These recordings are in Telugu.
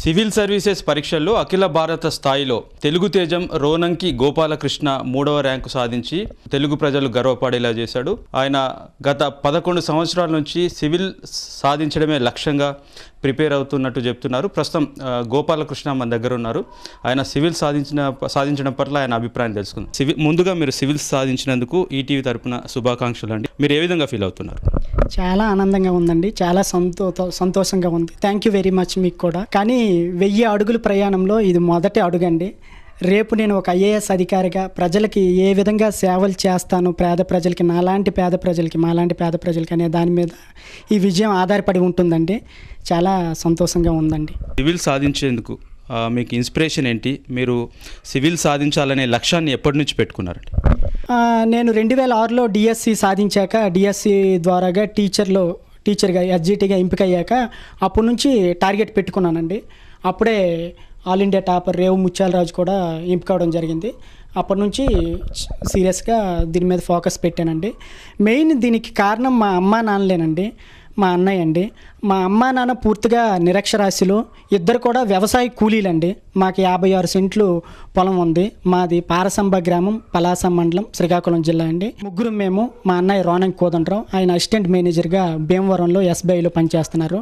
సివిల్ సర్వీసెస్ పరీక్షల్లో అఖిల భారత స్థాయిలో తెలుగు తేజం రోనంకి గోపాలకృష్ణ 3వ ర్యాంకు సాధించి తెలుగు ప్రజలు గర్వపడేలా చేశాడు. ఆయన గత 11 సంవత్సరాల నుంచి సివిల్ సాధించడమే లక్ష్యంగా ప్రిపేర్ అవుతున్నట్టు చెప్తున్నారు. ప్రస్తుతం గోపాలకృష్ణ మన దగ్గర ఉన్నారు. ఆయన సివిల్ సాధించడం పట్ల ఆయన అభిప్రాయం తెలుసుకుందాం. ముందుగా మీరు సివిల్ సాధించినందుకు ఈటీవీ తరపున శుభాకాంక్షలు అండి. మీరు ఏ విధంగా ఫీల్ అవుతున్నారు? చాలా ఆనందంగా ఉందండి, చాలా సంతోషంగా ఉంది. థ్యాంక్ యూ వెరీ మచ్ మీకు కూడా. కానీ 1000 అడుగుల ప్రయాణంలో ఇది మొదటి అడుగండి. రేపు నేను ఒక ఐఏఎస్ అధికారిగా ప్రజలకి ఏ విధంగా సేవలు చేస్తాను, పేద ప్రజలకి, నాలాంటి పేద ప్రజలకి, మాలాంటి పేద ప్రజలకి అనే దాని మీద ఈ విజయం ఆధారపడి ఉంటుందండి. చాలా సంతోషంగా ఉందండి. సివిల్ సాధించేందుకు మీకు ఇన్స్పిరేషన్ ఏంటి? మీరు సివిల్ సాధించాలనే లక్ష్యాన్ని ఎప్పటి నుంచి పెట్టుకున్నారండి? నేను 2006లో డిఎస్సి సాధించాక, డిఎస్సి ద్వారాగా టీచర్గా ఎస్జిటిగా ఎంపిక అయ్యాక అప్పటి నుంచి టార్గెట్ పెట్టుకున్నానండి. అప్పుడే ఆల్ ఇండియా టాపర్ రేవు ముత్యాలరాజు కూడా ఎంపిక అవడం జరిగింది. అప్పటి నుంచి సీరియస్గా దీని మీద ఫోకస్ పెట్టానండి. మెయిన్ దీనికి కారణం మా అమ్మా నాన్నలేనండి, మా అన్నయ్య అండి. మా అమ్మా నాన్న పూర్తిగా నిరక్షరాస్యులు, ఇద్దరు కూడా వ్యవసాయ కూలీలండి. మాకు 56 సెంట్లు పొలం ఉంది. మాది పారసంబ గ్రామం, పలాస మండలం, శ్రీకాకుళం జిల్లా అండి. ముగ్గురు మేము. మా అన్నయ్య రోనంకి కోదండరావు, ఆయన అసిస్టెంట్ మేనేజర్గా భీమవరంలో ఎస్బీఐలో పనిచేస్తున్నారు.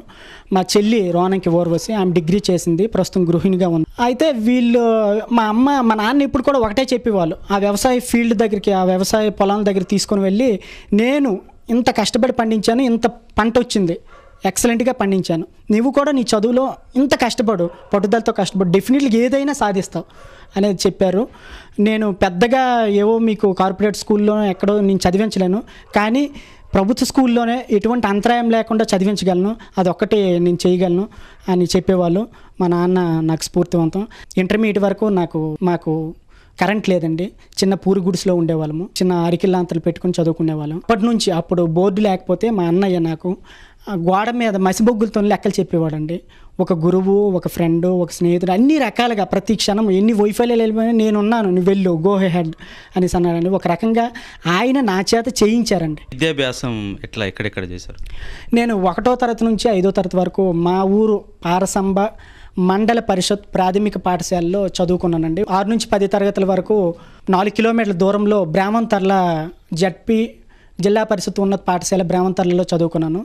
మా చెల్లి రోనంకి ఓర్వసి, ఆమె డిగ్రీ చేసింది, ప్రస్తుతం గృహిణిగా ఉంది. అయితే వీళ్ళు మా నాన్న ఇప్పుడు కూడా ఒకటే చెప్పేవాళ్ళు, ఆ వ్యవసాయ ఫీల్డ్ దగ్గరికి, ఆ వ్యవసాయ పొలాల దగ్గర తీసుకొని వెళ్ళి, నేను ఇంత కష్టపడి పండించాను, ఇంత పంట వచ్చింది, ఎక్సలెంట్గా పండించాను, నువ్వు కూడా నీ చదువులో ఇంత కష్టపడు, పట్టుదలతో కష్టపడు, డెఫినెట్గా ఏదైనా సాధిస్తావు అనేది చెప్పారు. నేను పెద్దగా ఏవో మీకు కార్పొరేట్ స్కూల్లో ఎక్కడో నేను చదివించలేను, కానీ ప్రభుత్వ స్కూల్లోనే ఎటువంటి అంతరాయం లేకుండా చదివించగలను, అదొక్కటి నేను చేయగలను అని చెప్పేవాళ్ళు. మా నాన్న నాకు స్ఫూర్తివంతం. ఇంటర్మీడియట్ వరకు మాకు కరెంట్ లేదండి. చిన్న పూరి గుడిసెలో ఉండేవాళ్ళము. చిన్న అరికిల్లాంతలు పెట్టుకుని చదువుకునేవాళ్ళం. అప్పుడు బోర్డు లేకపోతే మా అన్నయ్య నాకు గోడ మీద మసిబొగ్గులతో లెక్కలు చెప్పేవాడండి. ఒక గురువు, ఒక ఫ్రెండ్, ఒక స్నేహితుడు, అన్ని రకాలుగా ప్రతి క్షణం ఎన్ని వైఫల్యాలు వెళ్ళిపోయినా నేనున్నాను, నువ్వు వెళ్ళు, గో హెడ్ అని అన్నాడండి. ఒక రకంగా ఆయన నా చేత చేయించారండి. విద్యాభ్యాసం ఎక్కడెక్కడ చేశారు? నేను 1వ తరగతి నుంచి 5వ తరగతి వరకు మా ఊరు పారసంబ మండల పరిషత్ ప్రాథమిక పాఠశాలలో చదువుకున్నానండి. 6 నుంచి 10 తరగతుల వరకు 4 కిలోమీటర్ల దూరంలో బ్రాహ్మణతర్ల జడ్పీ జిల్లా పరిషత్ ఉన్నత పాఠశాల బ్రాహ్మణతర్లలో చదువుకున్నాను.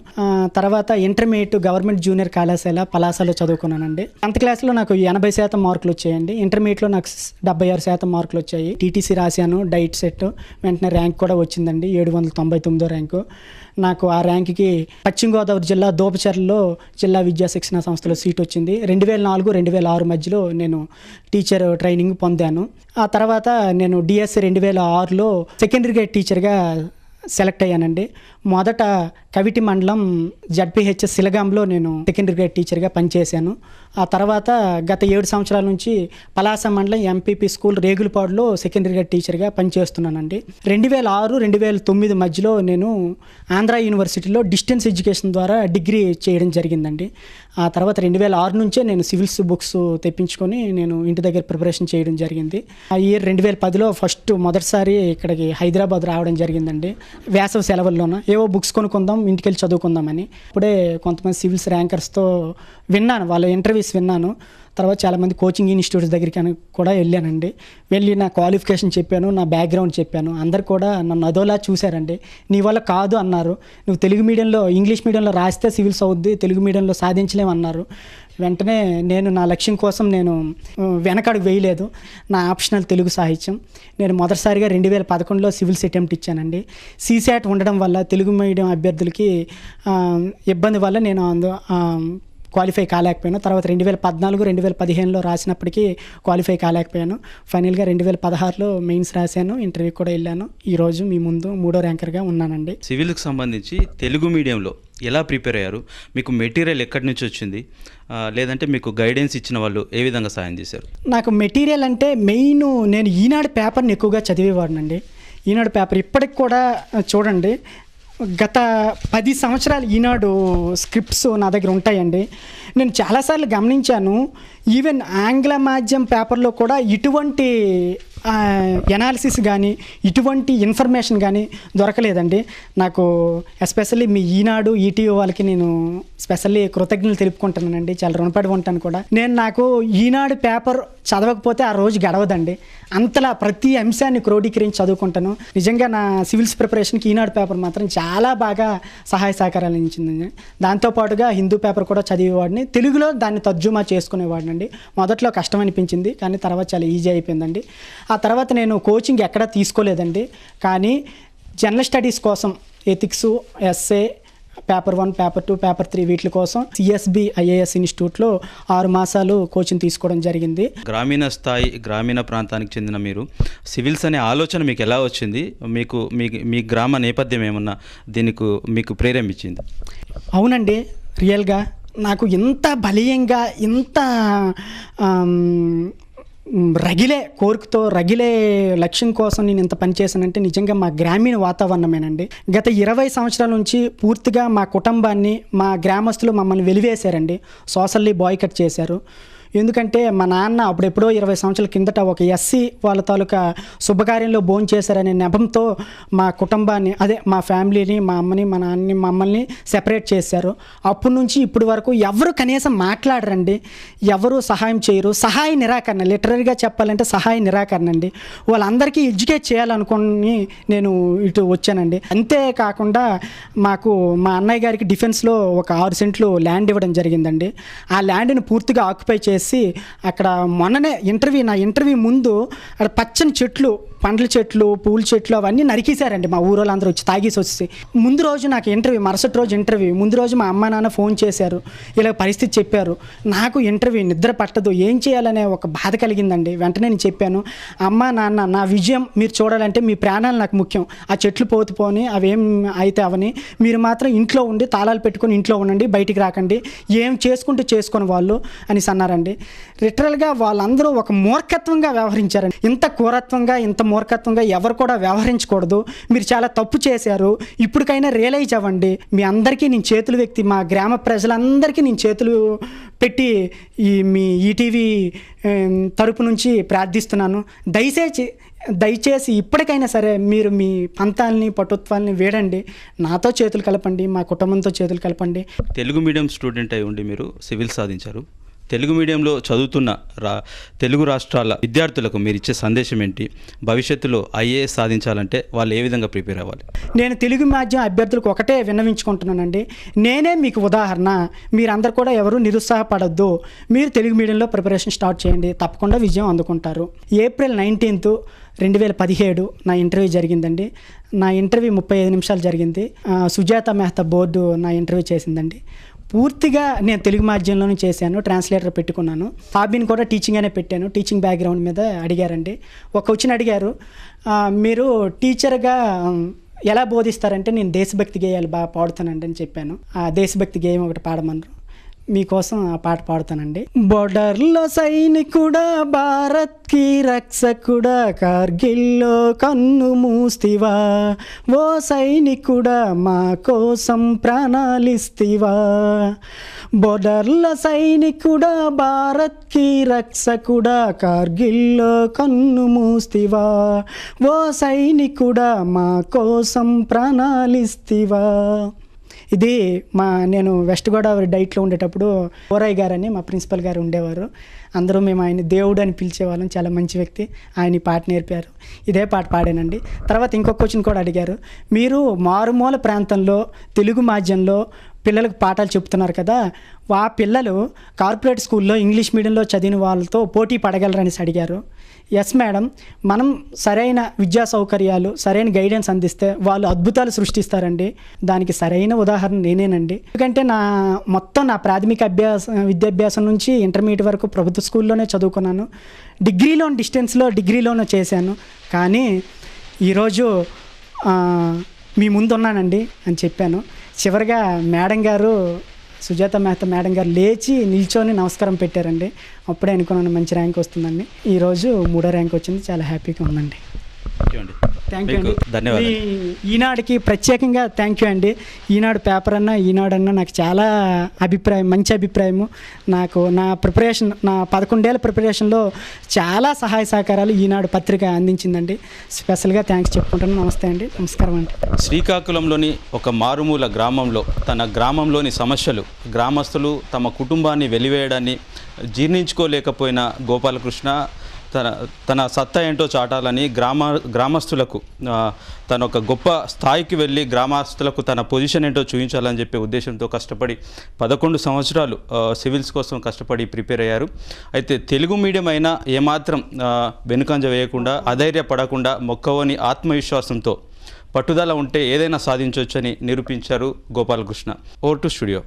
తర్వాత ఇంటర్మీడియట్ గవర్నమెంట్ జూనియర్ కళాశాల పలాసలో చదువుకున్నానండి. 10th క్లాస్లో నాకు 80% మార్కులు వచ్చాయండి. ఇంటర్మీడియట్లో నాకు 76% మార్కులు వచ్చాయి. టీటీసీ రాశాను, డైట్ సెట్, వెంటనే ర్యాంక్ కూడా వచ్చిందండి, 799వ ర్యాంకు. నాకు ఆ ర్యాంక్కి పశ్చిమ గోదావరి జిల్లా దోపచర్లలో జిల్లా విద్యా శిక్షణ సంస్థలో సీట్ వచ్చింది. 2004-2006 మధ్యలో నేను టీచర్ ట్రైనింగ్ పొందాను. ఆ తర్వాత నేను డిఎస్సి 2006లో సెకండరీ గ్రేడ్ టీచర్గా సెలెక్ట్ అయ్యానండి. మొదట కవిటి మండలం జడ్పీహెచ్ఎస్ సిలగాంలో నేను సెకండరీ గ్రేడ్ టీచర్గా పనిచేశాను. ఆ తర్వాత గత 7 సంవత్సరాల నుంచి పలాస మండలం ఎంపీపీ స్కూల్ రేగులపాడులో సెకండరీ గ్రేడ్ టీచర్గా పనిచేస్తున్నానండి. 2006-2009 మధ్యలో నేను ఆంధ్ర యూనివర్సిటీలో డిస్టెన్స్ ఎడ్యుకేషన్ ద్వారా డిగ్రీ చేయడం జరిగిందండి. ఆ తర్వాత 2006 నుంచే నేను సివిల్స్ బుక్స్ తెప్పించుకొని నేను ఇంటి దగ్గర ప్రిపరేషన్ చేయడం జరిగింది. ఆ ఇయర్ 2010లో మొదటిసారి ఇక్కడికి హైదరాబాద్ రావడం జరిగిందండి. వేసవి సెలవుల్లోన ఏవో బుక్స్ కొనుక్కుందాం, ఇంటికి వెళ్ళి చదువుకుందామని. ఇప్పుడే కొంతమంది సివిల్స్ ర్యాంకర్స్తో విన్నాను, వాళ్ళ ఇంటర్వ్యూస్ విన్నాను. తర్వాత చాలామంది కోచింగ్ ఇన్స్టిట్యూట్స్ దగ్గరికి కూడా వెళ్ళానండి. వెళ్ళి నా క్వాలిఫికేషన్ చెప్పాను, నా బ్యాక్గ్రౌండ్ చెప్పాను. అందరు కూడా నన్ను అదోలా చూశారండి. నీ వల్ల కాదు అన్నారు. నువ్వు తెలుగు మీడియంలో, ఇంగ్లీష్ మీడియంలో రాస్తే సివిల్స్ అవుద్ది, తెలుగు మీడియంలో సాధించలేమన్నారు. వెంటనే నేను నా లక్ష్యం కోసం నేను వెనకడుగు వేయలేదు. నా ఆప్షనల్ తెలుగు సాహిత్యం. నేను మొదటిసారిగా 2011లో సివిల్స్ అటెంప్ట్ ఇచ్చానండి. సీసాట్ ఉండడం వల్ల తెలుగు మీడియం అభ్యర్థులకి ఇబ్బంది వల్ల నేను క్వాలిఫై కాలేకపోయాను. తర్వాత 2014-2015లో రాసినప్పటికీ క్వాలిఫై కాలేకపోయాను. ఫైనల్గా 2016లో మెయిన్స్ రాశాను, ఇంటర్వ్యూ కూడా వెళ్ళాను. ఈరోజు మీ ముందు 3వ ర్యాంకర్గా ఉన్నానండి. సివిల్కి సంబంధించి తెలుగు మీడియంలో ఎలా ప్రిపేర్ అయ్యారు? మీకు మెటీరియల్ ఎక్కడి నుంచి వచ్చింది? లేదంటే మీకు గైడెన్స్ ఇచ్చిన వాళ్ళు ఏ విధంగా సాయం చేశారు? నాకు మెటీరియల్ అంటే మెయిన్ నేను ఈనాడు పేపర్ని ఎక్కువగా చదివేవాడినండి. ఈనాడు పేపర్ ఇప్పటికి కూడా చూడండి, గత 10 సంవత్సరాలు ఈనాడు స్క్రిప్ట్స్ నా దగ్గర ఉంటాయండి. నేను చాలాసార్లు గమనించాను, ఈవెన్ ఆంగ్ల మాధ్యం పేపర్లో కూడా ఇటువంటి ఎనాలిసిస్ కానీ ఇటువంటి ఇన్ఫర్మేషన్ కానీ దొరకలేదండి. నాకు ఎస్పెషల్లీ మీ ఈనాడు ఈటీవీ వాళ్ళకి నేను స్పెషల్లీ కృతజ్ఞతలు తెలుపుకుంటున్నానండి. చాలా రుణపడి ఉంటాను కూడా. నాకు ఈనాడు పేపర్ చదవకపోతే ఆ రోజు గడవదండి. అంతలా ప్రతి అంశాన్ని క్రోడీకరించి చదువుకుంటాను. నిజంగా నా సివిల్స్ ప్రిపరేషన్కి ఈనాడు పేపర్ మాత్రం చాలా బాగా సహాయ సహకారాలు అందించింది. దాంతోపాటుగా హిందూ పేపర్ కూడా చదివేవాడిని. తెలుగులో దాన్ని తర్జుమా చేసుకునేవాడినండి. మొదట్లో కష్టం అనిపించింది, కానీ తర్వాత చాలా ఈజీ అయిపోయిందండి. ఆ తర్వాత నేను కోచింగ్ ఎక్కడా తీసుకోలేదండి. కానీ జనరల్ స్టడీస్ కోసం ethics, essay, paper 1, paper 2, paper 3 వీటి కోసం సిఎస్బి ఐఏఎస్ ఇన్స్టిట్యూట్లో 6 మాసాలు కోచింగ్ తీసుకోవడం జరిగింది. గ్రామీణ స్థాయి, గ్రామీణ ప్రాంతానికి చెందిన మీరు సివిల్స్ అనే ఆలోచన మీకు ఎలా వచ్చింది? మీ గ్రామ నేపథ్యం ఏమన్నా దీనికి మీకు ప్రేరేపించింది? అవునండి, రియల్గా నాకు ఇంత బలీయంగా, ఇంత రగిలే లక్ష్యం కోసం నేను ఇంత పనిచేశానంటే నిజంగా మా గ్రామీణ వాతావరణమేనండి. గత 20 సంవత్సరాల నుంచి పూర్తిగా మా కుటుంబాన్ని, మా గ్రామస్తులు మమ్మల్ని వెలివేశారండి. సోషల్లీ బాయ్కట్ చేశారు. ఎందుకంటే మా నాన్న అప్పుడెప్పుడో 20 సంవత్సరాల కిందట ఒక ఎస్సీ వాళ్ళ తాలూకా శుభకార్యంలో భోంచేశారనే నెపంతో మా కుటుంబాన్ని, అదే మా ఫ్యామిలీని, మా అమ్మని, మా నాన్నని, మమ్మల్ని సెపరేట్ చేశారు. అప్పటి నుంచి ఇప్పటి వరకు ఎవరు కనీసం మాట్లాడరండి, ఎవరు సహాయం చేయరు. సహాయ నిరాకరణ, లిటరరీగా చెప్పాలంటే సహాయ నిరాకరణ అండి. వాళ్ళందరికీ ఎడ్యుకేట్ చేయాలనుకుని నేను ఇటు వచ్చానండి. అంతేకాకుండా మాకు మా అన్నయ్య గారికి డిఫెన్స్లో ఒక 6 సెంట్లు ల్యాండ్ ఇవ్వడం జరిగిందండి. ఆ ల్యాండ్ని పూర్తిగా ఆక్యుపై చేసి అక్కడ మొన్ననే నా ఇంటర్వ్యూ ముందు అక్కడ పచ్చని చెట్లు, పండ్ల చెట్లు, పూల చెట్లు అవన్నీ నరికేశారండి. మా ఊరోళ్ళందరూ వచ్చి తాగేసి వచ్చి ముందు రోజు నాకు ఇంటర్వ్యూ, మరుసటి రోజు ఇంటర్వ్యూ, ముందు రోజు మా అమ్మ నాన్న ఫోన్ చేశారు, ఇలా పరిస్థితి చెప్పారు. నాకు ఇంటర్వ్యూ, నిద్ర పట్టదు, ఏం చేయాలనే ఒక బాధ కలిగిందండి. వెంటనే నేను చెప్పాను, అమ్మ నాన్న, నా విజయం మీరు చూడాలంటే మీ ప్రాణాలు నాకు ముఖ్యం. ఆ చెట్లు పోని అవేం అయితే అవని, మీరు మాత్రం ఇంట్లో ఉండి తాళాలు పెట్టుకొని ఇంట్లో ఉండండి, బయటికి రాకండి, ఏం చేసుకుంటూ చేసుకొని వాళ్ళు అని అన్నారండి. లిటరల్గా వాళ్ళందరూ ఒక మూర్ఖత్వంగా వ్యవహరించారండి. ఇంత క్రూరత్వంగా, ఇంత మూర్ఖత్వంగా ఎవరు కూడా వ్యవహరించకూడదు. మీరు చాలా తప్పు చేశారు, ఇప్పటికైనా రియలైజ్ అవ్వండి. మీ అందరికీ నేను చేతులు వ్యక్తి, మా గ్రామ ప్రజలందరికీ నేను చేతులు పెట్టి మీ ఈటీవీ తరపు నుంచి ప్రార్థిస్తున్నాను. దయచేసి ఇప్పటికైనా సరే మీరు మీ పంతాలని, పటుత్వాలని వీడండి, నాతో చేతులు కలపండి, మా కుటుంబంతో చేతులు కలపండి. తెలుగు మీడియం స్టూడెంట్ అయి ఉండి మీరు సివిల్ సాధించారు. తెలుగు మీడియంలో చదువుతున్న తెలుగు రాష్ట్రాల విద్యార్థులకు మీరు ఇచ్చే సందేశం ఏంటి? భవిష్యత్తులో ఐఏఎస్ సాధించాలంటే వాళ్ళు ఏ విధంగా ప్రిపేర్ అవ్వాలి? నేను తెలుగు మాధ్యమం అభ్యర్థులకు ఒకటే విన్నవించుకుంటున్నానండి. నేనే మీకు ఉదాహరణ. మీరందరూ కూడా ఎవరు నిరుత్సాహపడద్దు. మీరు తెలుగు మీడియంలో ప్రిపరేషన్ స్టార్ట్ చేయండి, తప్పకుండా విజయం అందుకుంటారు. ఏప్రిల్ 19, 2017 నా ఇంటర్వ్యూ జరిగిందండి. నా ఇంటర్వ్యూ 35 నిమిషాలు జరిగింది. సుజాత మెహతా బోర్డు నా ఇంటర్వ్యూ చేసిందండి. పూర్తిగా నేను తెలుగు మాధ్యమంలోనే చేశాను, ట్రాన్స్లేటర్ పెట్టుకున్నాను. హాబీని కూడా టీచింగ్ అనే పెట్టాను. టీచింగ్ బ్యాక్గ్రౌండ్ మీద అడిగారండి. అడిగారు, మీరు టీచర్గా ఎలా బోధిస్తారంటే నేను దేశభక్తి గేయాలు బాగా పాడుతానండి అని చెప్పాను. ఆ దేశభక్తి గేయం ఒకటి పాడమన్నారు. మీకోసం ఆ పాట పాడుతానండి. బోర్డర్లో సైనికుడా, భారత్కి రక్షకుడా, కార్గిల్లో కన్ను మూస్తివా, ఓ సైనికుడా మా కోసం ప్రాణాలిస్తివా. బోర్డర్లో సైనికుడా, భారత్కి రక్షకుడా, కార్గిల్లో కన్ను మూస్తివా, ఓ సైనికుడా మా కోసం ప్రాణాలిస్తివా. ఇది నేను వెస్ట్ గోదావరి డైట్లో ఉండేటప్పుడు ఓరయ్య గారని మా ప్రిన్సిపల్ గారు ఉండేవారు. అందరూ మేము ఆయన దేవుడు అని పిలిచేవాళ్ళం. చాలా మంచి వ్యక్తి. ఆయన ఈ పాట నేర్పారు. ఇదే పాట పాడానండి. తర్వాత ఇంకొక క్వశ్చన్ కూడా అడిగారు, మీరు మారుమూల ప్రాంతంలో తెలుగు మాధ్యమంలో పిల్లలకు పాఠాలు చెప్తున్నారు కదా, ఆ పిల్లలు కార్పొరేట్ స్కూల్లో ఇంగ్లీష్ మీడియంలో చదివిన వాళ్ళతో పోటీ పడగలరని అడిగారు. ఎస్ మేడం, మనం సరైన విద్యా సౌకర్యాలు, సరైన గైడెన్స్ అందిస్తే వాళ్ళు అద్భుతాలు సృష్టిస్తారండి. దానికి సరైన ఉదాహరణ నేనేనండి. ఎందుకంటే నా ప్రాథమిక విద్యాభ్యాసం నుంచి ఇంటర్మీడియట్ వరకు ప్రభుత్వ స్కూల్లోనే చదువుకున్నాను. డిగ్రీలోనే చేశాను. కానీ ఈరోజు మీ ముందు ఉన్నానండి అని చెప్పాను. చివరిగా మేడం గారు, సుజాత మెహతా మేడం గారు లేచి నిల్చొని నమస్కారం పెట్టారండి. అప్పుడే అనుకున్నాను మంచి ర్యాంక్ వస్తుందండి. ఈరోజు 3వ ర్యాంక్ వచ్చింది. చాలా హ్యాపీగా ఉందండి. ఓకే అండి. థ్యాంక్ యూ అండి. ధన్యవాదాలు. ఈనాడుకి ప్రత్యేకంగా థ్యాంక్ యూ అండి. ఈనాడు పేపర్ ఈనాడన్నా నాకు చాలా మంచి అభిప్రాయము. నాకు నా ప్రిపరేషన్, నా 11 ఏళ్ళ ప్రిపరేషన్లో చాలా సహాయ సహకారాలు ఈనాడు పత్రిక అందించిందండి. స్పెషల్గా థ్యాంక్స్ చెప్పుకుంటాను. నమస్తే అండి. నమస్కారం అండి. శ్రీకాకుళంలోని ఒక మారుమూల గ్రామంలో తన గ్రామంలోని సమస్యలు, గ్రామస్తులు తమ కుటుంబాన్ని వెలివేయడాన్ని జీర్ణించుకోలేకపోయిన గోపాలకృష్ణ తన సత్తా ఏంటో చాటాలని గ్రామస్తులకు తన ఒక గొప్ప స్థాయికి వెళ్ళి గ్రామస్తులకు తన పొజిషన్ ఏంటో చూపించాలని చెప్పే ఉద్దేశంతో కష్టపడి 11 సంవత్సరాలు సివిల్స్ కోసం కష్టపడి ప్రిపేర్ అయ్యారు. అయితే తెలుగు మీడియం అయినా ఏమాత్రం వెనుకంజ వేయకుండా, అధైర్యపడకుండా, మొక్కవని ఆత్మవిశ్వాసంతో పట్టుదల ఉంటే ఏదైనా సాధించవచ్చని నిరూపించారు గోపాలకృష్ణ. Over to studio.